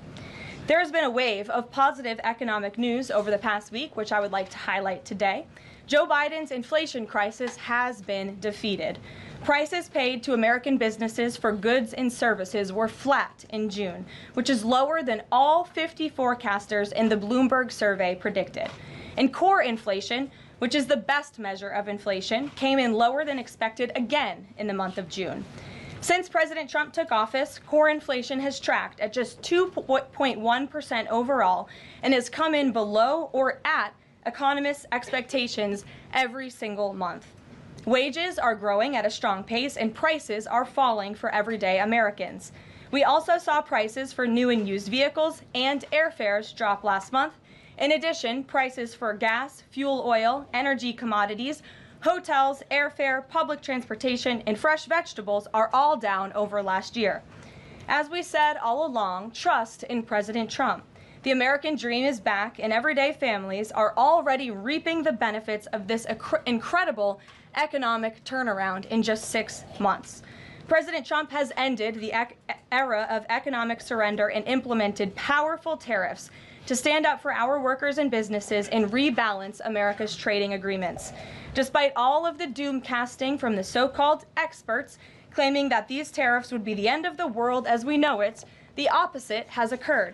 There has been a wave of positive economic news over the past week, which I would like to highlight today. Joe Biden's inflation crisis has been defeated. Prices paid to American businesses for goods and services were flat in June, which is lower than all 50 forecasters in the Bloomberg survey predicted. And core inflation, which is the best measure of inflation, came in lower than expected again in the month of June. Since President Trump took office, core inflation has tracked at just 2.1% overall and has come in below or at economists' expectations every single month. Wages are growing at a strong pace and prices are falling for everyday Americans. We also saw prices for new and used vehicles and airfares drop last month. In addition, prices for gas, fuel oil, energy commodities, hotels, airfare, public transportation, and fresh vegetables are all down over last year. As we said all along, trust in President Trump. The American dream is back, and everyday families are already reaping the benefits of this incredible economic turnaround in just 6 months. President Trump has ended the era of economic surrender and implemented powerful tariffs to stand up for our workers and businesses and rebalance America's trading agreements. Despite all of the doom casting from the so-called experts claiming that these tariffs would be the end of the world as we know it, the opposite has occurred.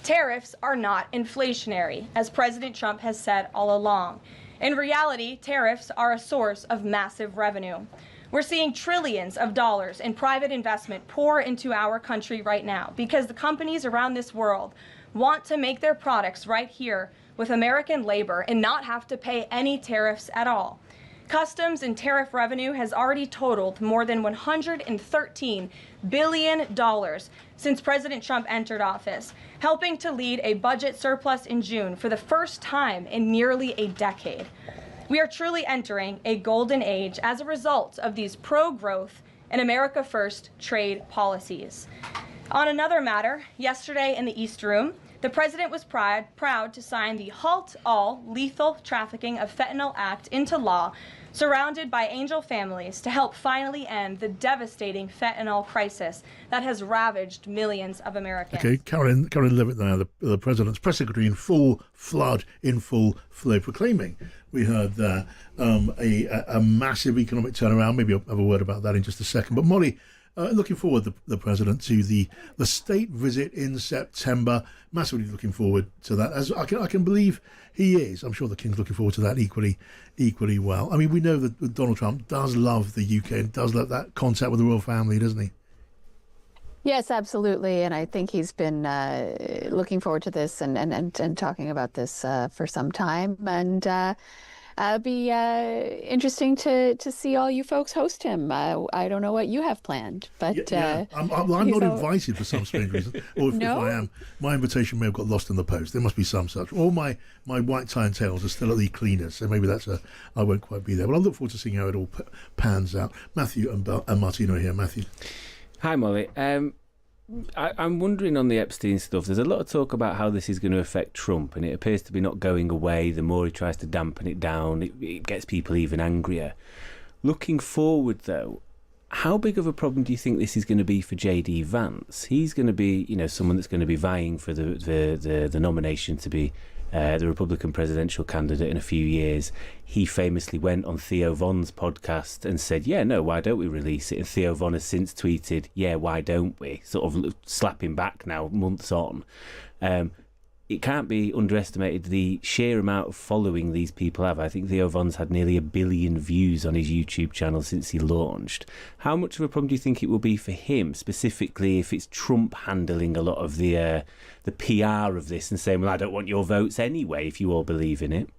Tariffs are not inflationary, as President Trump has said all along. In reality, tariffs are a source of massive revenue. We're seeing trillions of dollars in private investment pour into our country right now because the companies around this world want to make their products right here with American labor and not have to pay any tariffs at all. Customs and tariff revenue has already totaled more than $113 billion since President Trump entered office, helping to lead a budget surplus in June for the first time in nearly a decade. We are truly entering a golden age as a result of these pro-growth and America First trade policies. On another matter, yesterday in the East Room, the president was proud to sign the Halt All Lethal Trafficking of Fentanyl Act into law, surrounded by angel families to help finally end the devastating fentanyl crisis that has ravaged millions of Americans. Okay, Caroline Levitt now, the president's press secretary, in full flood, in full flow, proclaiming, we heard there, a massive economic turnaround. Maybe I'll have a word about that in just a second. But Molly, looking forward, the president, to the state visit in September. Massively looking forward to that. As I can believe he is. I'm sure the King's looking forward to that equally well. I mean, we know that Donald Trump does love the UK and does love that contact with the royal family, doesn't he? Yes, absolutely. And I think he's been looking forward to this and talking about this for some time. And it'll be interesting to see all you folks host him. I don't know what you have planned, but I'm not invited for some strange reason. Or if I am, my invitation may have got lost in the post. There must be some such. All my white tie and tails are still at the cleaners, so maybe I won't quite be there. But I look forward to seeing how it all pans out. Matthew and Martina are here. Matthew. Hi, Molly. I'm wondering on the Epstein stuff, there's a lot of talk about how this is going to affect Trump, and it appears to be not going away. The more he tries to dampen it down, it gets people even angrier. Looking forward, though, How big of a problem do you think this is going to be for J.D. Vance? He's going to be, someone that's going to be vying for the nomination to be the Republican presidential candidate in a few years. He famously went on Theo Von's podcast and said, yeah, no, why don't we release it? And Theo Von has since tweeted, yeah, why don't we? Sort of slapping back now, months on. It can't be underestimated the sheer amount of following these people have. I think Theo Von's had nearly 1 billion views on his YouTube channel since he launched. How much of a problem do you think it will be for him, specifically if it's Trump handling a lot of the PR of this and saying, well, I don't want your votes anyway, if you all believe in it?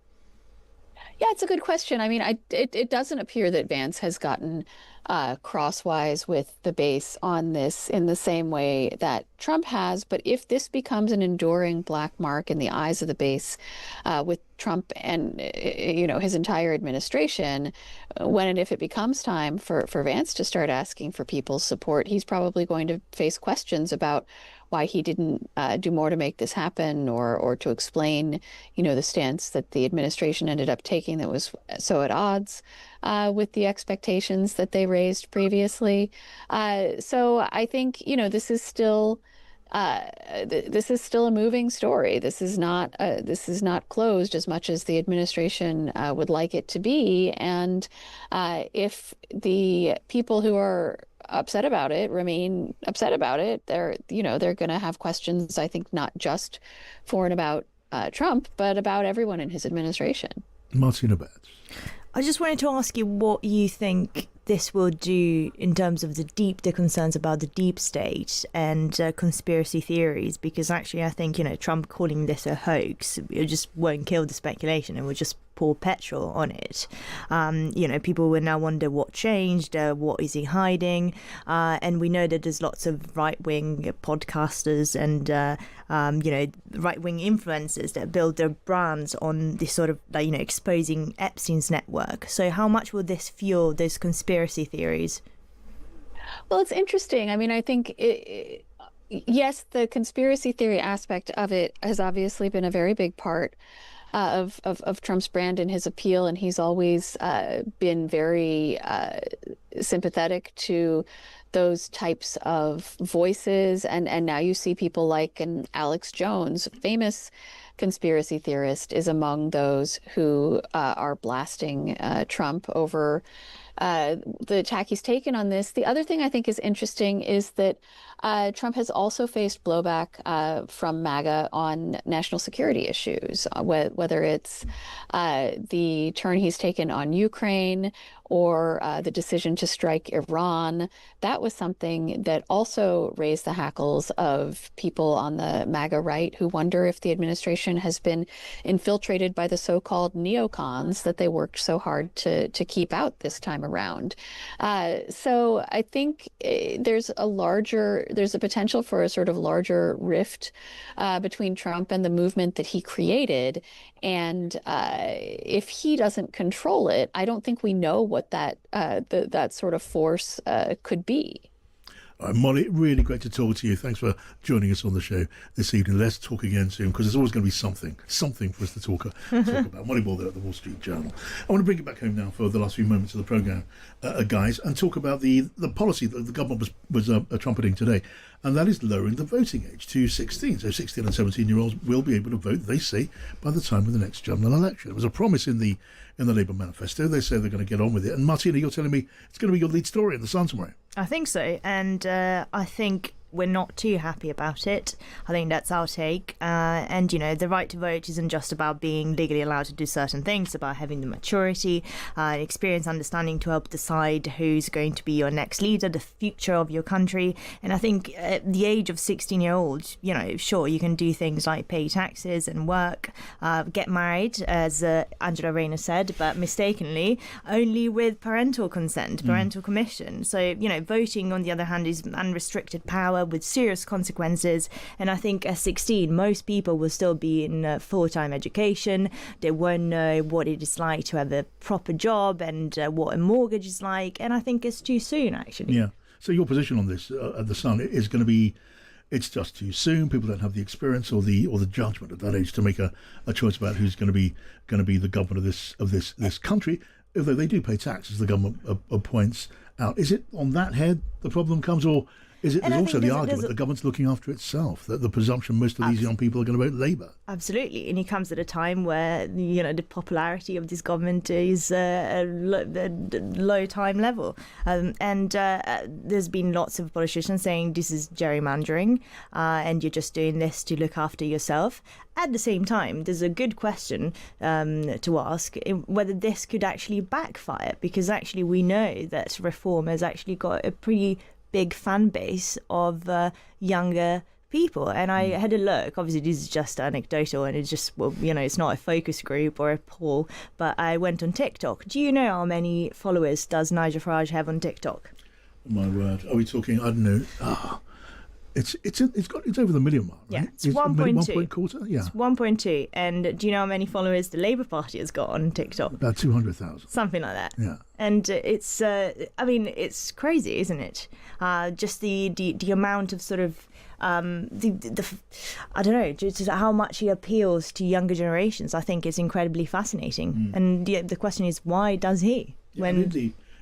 Yeah, it's a good question. I mean, it doesn't appear that Vance has gotten crosswise with the base on this in the same way that Trump has. But if this becomes an enduring black mark in the eyes of the base with Trump and, his entire administration, when and if it becomes time for Vance to start asking for people's support, he's probably going to face questions about why he didn't do more to make this happen or to explain, the stance that the administration ended up taking that was so at odds with the expectations that they raised previously. So I think, this is still a moving story. This is not closed as much as the administration would like it to be. And if the people who are upset about it remain upset about it, they're going to have questions, I think, not just for and about Trump, but about everyone in his administration. Martina Bet. I just wanted to ask you what you think this will do in terms of the concerns about the deep state and conspiracy theories, because actually I think, Trump calling this a hoax, it just won't kill the speculation. It will just pour petrol on it. People will now wonder what changed, what is he hiding? And we know that there's lots of right-wing podcasters and, right-wing influencers that build their brands on this sort of, exposing Epstein's network. So how much will this fuel those conspiracy theories? Well, it's interesting. I mean, I think, yes, the conspiracy theory aspect of it has obviously been a very big part of Trump's brand and his appeal, and he's always been very sympathetic to those types of voices. And now you see people like an Alex Jones, famous conspiracy theorist, is among those who are blasting Trump over the tack he's taken on this. The other thing I think is interesting is that Trump has also faced blowback from MAGA on national security issues, whether it's the turn he's taken on Ukraine or the decision to strike Iran. That was something that also raised the hackles of people on the MAGA right who wonder if the administration has been infiltrated by the so-called neocons that they worked so hard to keep out this time around. So I think there's a potential for a sort of larger rift between Trump and the movement that he created. And if he doesn't control it, I don't think we know what that sort of force could be. All right, Molly, really great to talk to you. Thanks for joining us on the show this evening. Let's talk again soon, because there's always going to be something for us to talk about. Molly Ball there at the Wall Street Journal. I want to bring it back home now for the last few moments of the programme, guys, and talk about the policy that the government was trumpeting today, and that is lowering the voting age to 16. So 16 and 17-year-olds will be able to vote, they say, by the time of the next general election. It was a promise in the Labour manifesto. They say they're going to get on with it. And Martina, you're telling me it's going to be your lead story in the Sun tomorrow. I think so, and I think we're not too happy about it. I think that's our take. And, the right to vote isn't just about being legally allowed to do certain things, it's about having the maturity, experience, understanding to help decide who's going to be your next leader, the future of your country. And I think at the age of 16-year-old, sure, you can do things like pay taxes and work, get married, as Angela Rayner said, but mistakenly, only with parental consent, parental permission. So, voting, on the other hand, is unrestricted power with serious consequences. And I think at 16, most people will still be in full-time education. They won't know what it is like to have a proper job and what a mortgage is like. And I think it's too soon, actually. Yeah. So your position on this at the Sun is going to be, it's just too soon. People don't have the experience or the judgment at that age to make a choice about who's going to be the government of this country. Although they do pay taxes, the government appoints, out. Is it on that head the problem comes, or is it there's also the argument the government's looking after itself, that the presumption most of these young people are going to vote Labour? Absolutely, and he comes at a time where the popularity of this government is a low time level, and there's been lots of politicians saying this is gerrymandering, and you're just doing this to look after yourself. At the same time, there's a good question to ask whether this could actually backfire, because actually we know that reform has actually got a pretty big fan base of younger people. And I had a look. Obviously, this is just anecdotal, and it's just, it's not a focus group or a poll, but I went on TikTok. Do you know how many followers does Nigel Farage have on TikTok? My word. Are we talking, I don't know, it's over the million mark, right? Yeah, it's 1.2. Quarter? Yeah. It's 1.2. And do you know how many followers the Labour Party has got on TikTok? About 200,000. Something like that. Yeah. And it's, it's crazy, isn't it? Just the amount of sort of, I don't know, just how much he appeals to younger generations, I think is incredibly fascinating. And the question is, why does he? Yeah,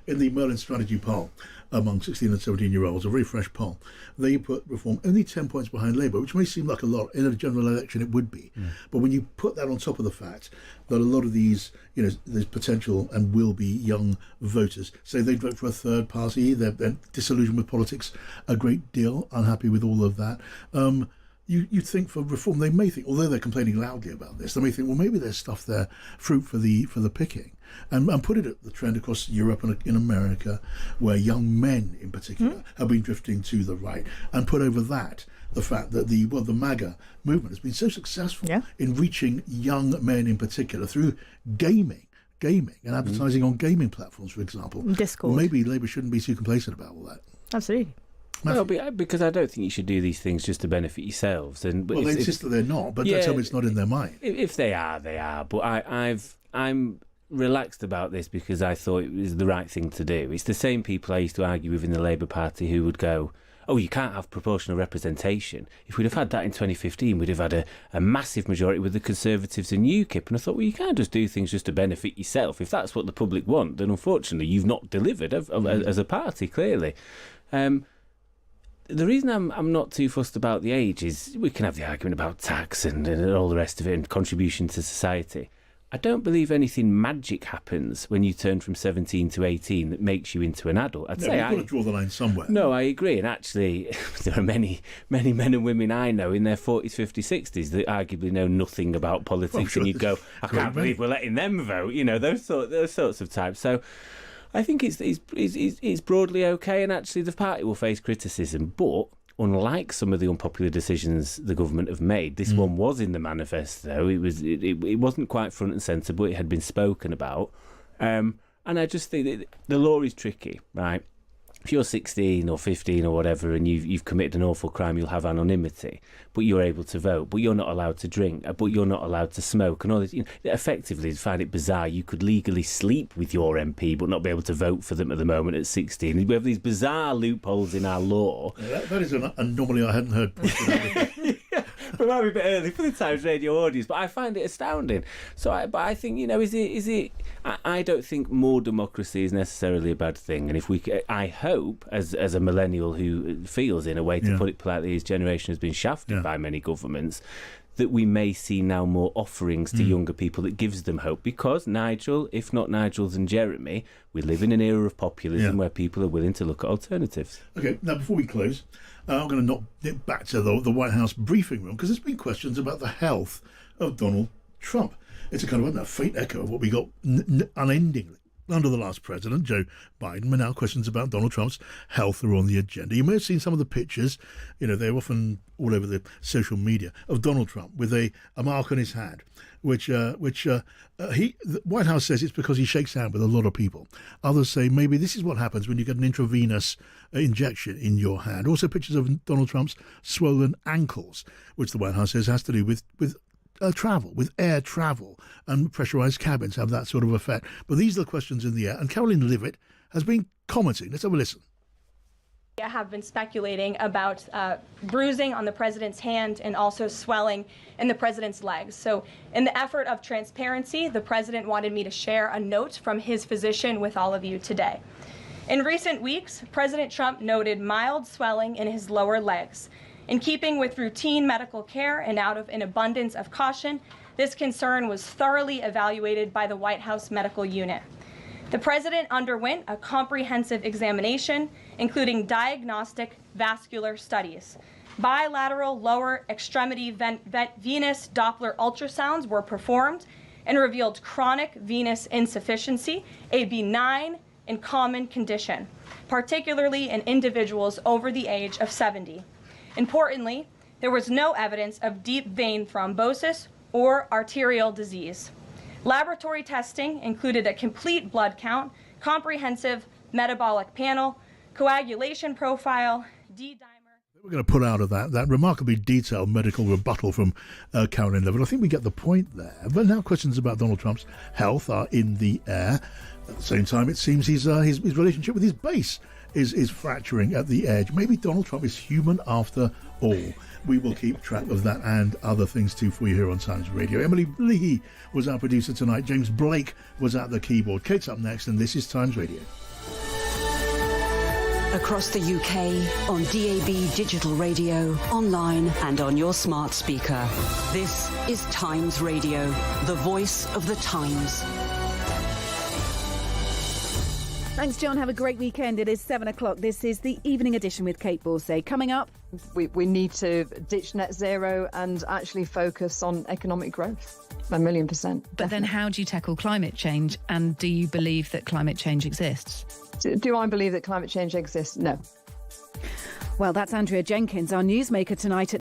in the Merlin Strategy poll among 16 and 17-year-olds, a very fresh poll, they put reform only 10 points behind Labour, which may seem like a lot. In a general election, it would be. But when you put that on top of the fact that a lot of these, there's potential and will be young voters say they'd vote for a third party, they're disillusioned with politics a great deal, unhappy with all of that. You'd think for reform, they may think, although they're complaining loudly about this, they may think, well, maybe there's stuff there, fruit for the picking. And put it at the trend across Europe and in America, where young men in particular have been drifting to the right, and put over that the fact that the MAGA movement has been so successful in reaching young men in particular through gaming and advertising on gaming platforms, for example. Discord. Well, maybe Labour shouldn't be too complacent about all that. Absolutely. No, because I don't think you should do these things just to benefit yourselves. They insist that they're not, but don't tell me it's not in their mind. If they are, they are. But I'm relaxed about this because I thought it was the right thing to do. It's the same people I used to argue with in the Labour Party who would go, oh, you can't have proportional representation. If we'd have had that in 2015, we'd have had a massive majority with the Conservatives and UKIP. And I thought, well, you can't just do things just to benefit yourself. If that's what the public want, then unfortunately you've not delivered as a party, clearly. The reason I'm not too fussed about the age is we can have the argument about tax and all the rest of it and contribution to society. I don't believe anything magic happens when you turn from 17 to 18 that makes you into an adult. You've got to draw the line somewhere. No, I agree. And actually, there are many men and women I know in their 40s, 50s, 60s that arguably know nothing about politics. And you go, I can't believe we're letting them vote. Those sorts of types. So I think it's broadly okay. And actually, the party will face criticism. But unlike some of the unpopular decisions the government have made, this one was in the manifesto. It wasn't quite front and centre, but it had been spoken about. And I just think that the law is tricky, right? If you're 16 or 15 or whatever and you've committed an awful crime, you'll have anonymity, but you're able to vote, but you're not allowed to drink, but you're not allowed to smoke, and all this. Effectively, I find it bizarre. You could legally sleep with your MP, but not be able to vote for them at the moment at 16. We have these bizarre loopholes in our law. Yeah, that is an anomaly I hadn't heard. But it might be a bit early for the Times Radio audience, but I find it astounding. So, I think, is it? I don't think more democracy is necessarily a bad thing. And if I hope, as a millennial who feels, in a way, to put it politely, his generation has been shafted by many governments, that we may see now more offerings to younger people that gives them hope. Because Nigel, if not Nigel and Jeremy, we live in an era of populism where people are willing to look at alternatives. Okay, now before we close, I'm going to knock it back to the White House briefing room, because there's been questions about the health of Donald Trump. It's a kind of a faint echo of what we got unendingly under the last president, Joe Biden, but now questions about Donald Trump's health are on the agenda. You may have seen some of the pictures, they're often all over the social media, of Donald Trump with a mark on his hand, which the White House says it's because he shakes hands with a lot of people. Others say maybe this is what happens when you get an intravenous injection in your hand. Also pictures of Donald Trump's swollen ankles, which the White House says has to do with travel, with air travel, and pressurised cabins have that sort of effect. But these are the questions in the air, and Caroline Levitt has been commenting. Let's have a listen. I have been speculating about bruising on the president's hand and also swelling in the president's legs. So in the effort of transparency, the president wanted me to share a note from his physician with all of you today. In recent weeks, President Trump noted mild swelling in his lower legs. In keeping with routine medical care and out of an abundance of caution, this concern was thoroughly evaluated by the White House medical unit. The president underwent a comprehensive examination, including diagnostic vascular studies. Bilateral lower extremity venous Doppler ultrasounds were performed and revealed chronic venous insufficiency, a benign and common condition, particularly in individuals over the age of 70. Importantly, there was no evidence of deep vein thrombosis or arterial disease. Laboratory testing included a complete blood count, comprehensive metabolic panel, coagulation profile, D-dimer. We're going to put out of that remarkably detailed medical rebuttal from Caroline Levitt. I think we get the point there. But now questions about Donald Trump's health are in the air. At the same time, it seems his relationship with his base is fracturing at the edge. Maybe Donald Trump is human after all. We will keep track of that and other things too for you here on Times Radio. Emily Lee was our producer tonight. James Blake was at the keyboard. Kate's up next, and this is Times Radio. Across the UK, on DAB digital radio, online and on your smart speaker. This is Times Radio, the voice of the Times. Thanks, John. Have a great weekend. It is 7 o'clock. This is the evening edition with Kate Borsay. Coming up, we need to ditch net zero and actually focus on economic growth. 1,000,000%. But then how do you tackle climate change? And do you believe that climate change exists? Do I believe that climate change exists? No. Well, that's Andrea Jenkins, our newsmaker tonight at